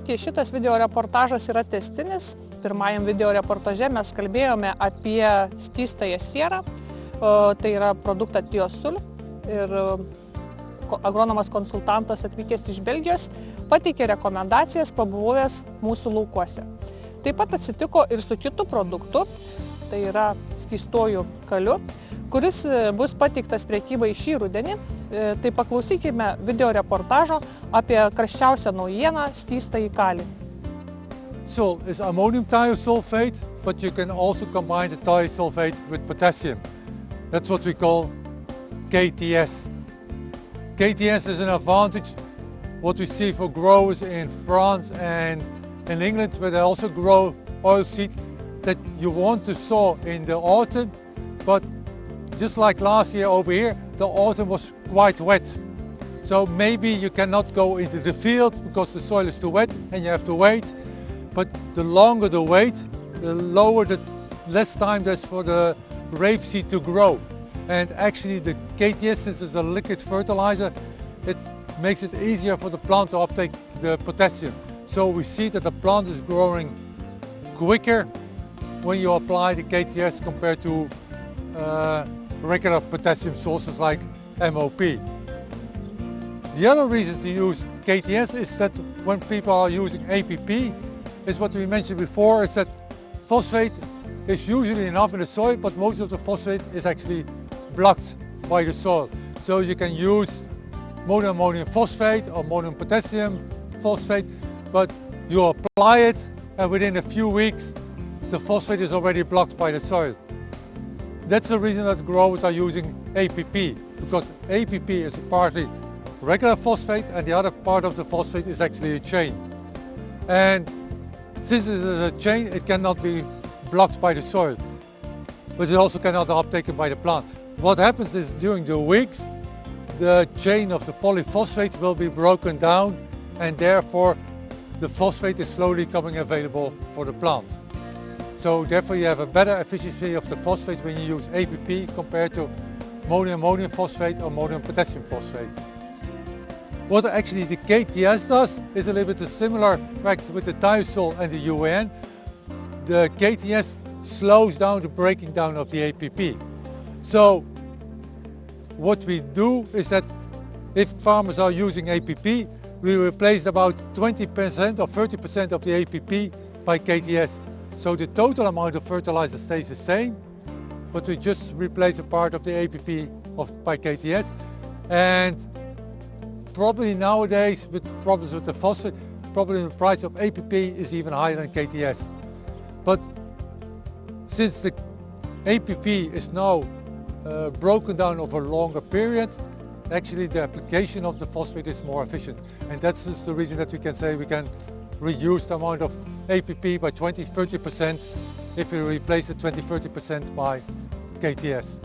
Sveiki, šitas video reportažas yra testinis. Pirmajam video reportaže mes kalbėjome apie skystąją sierą, tai yra produktą tiosul. Ir agronomas konsultantas atvykęs iš Belgijos pateikė rekomendacijas pabuvojęs mūsų laukuose. Taip pat atsitiko ir su kitu produktu, tai yra skystuoju kaliu, kuris bus pateiktas prekybai šį rudenį. Tai paklausykime video reportažo apie karščiausią naujieną skystąjį kalį. Salt is ammonium thiosulfate, but you can also combine the thiosulfate with potassium. That's what we call KTS. KTS is an advantage what we see for growers in France and in England, where they also grow oilseed, that you want to sow in the autumn, but just like last year over here, the autumn was quite wet. So maybe you cannot go into the field because the soil is too wet and you have to wait. But the longer the wait, the less time there's for the rapeseed to grow. And actually the KTS, since it's a liquid fertilizer, it makes it easier for the plant to uptake the potassium. So we see that the plant is growing quicker when you apply the KTS compared to regular potassium sources like MOP. The other reason to use KTS is that when people are using APP, is what we mentioned before, is that phosphate is usually enough in the soil, but most of the phosphate is actually blocked by the soil. So you can use monoammonium phosphate or ammonium potassium phosphate, but you apply it and within a few weeks the phosphate is already blocked by the soil. That's the reason that growers are using APP, because APP is partly regular phosphate and the other part of the phosphate is actually a chain. And since it is a chain, it cannot be blocked by the soil, but it also cannot be uptaken by the plant. What happens is during the weeks, the chain of the polyphosphate will be broken down and therefore the phosphate is slowly coming available for the plant. So therefore you have a better efficiency of the phosphate when you use APP compared to monoammonium phosphate or ammonium potassium phosphate. What actually the KTS does is a little bit a similar fact with the thiosul and the UAN. The KTS slows down the breaking down of the APP. So what we do is that if farmers are using APP, we replace about 20% or 30% of the APP by KTS. So the total amount of fertilizer stays the same, but we just replace a part of the APP by KTS. And probably nowadays, with problems with the phosphate, probably the price of APP is even higher than KTS. But since the APP is now broken down over a longer period, actually the application of the phosphate is more efficient. And that's just the reason that we can say we can reduce the amount of APP by 20-30% if we replace it 20-30% by KTS.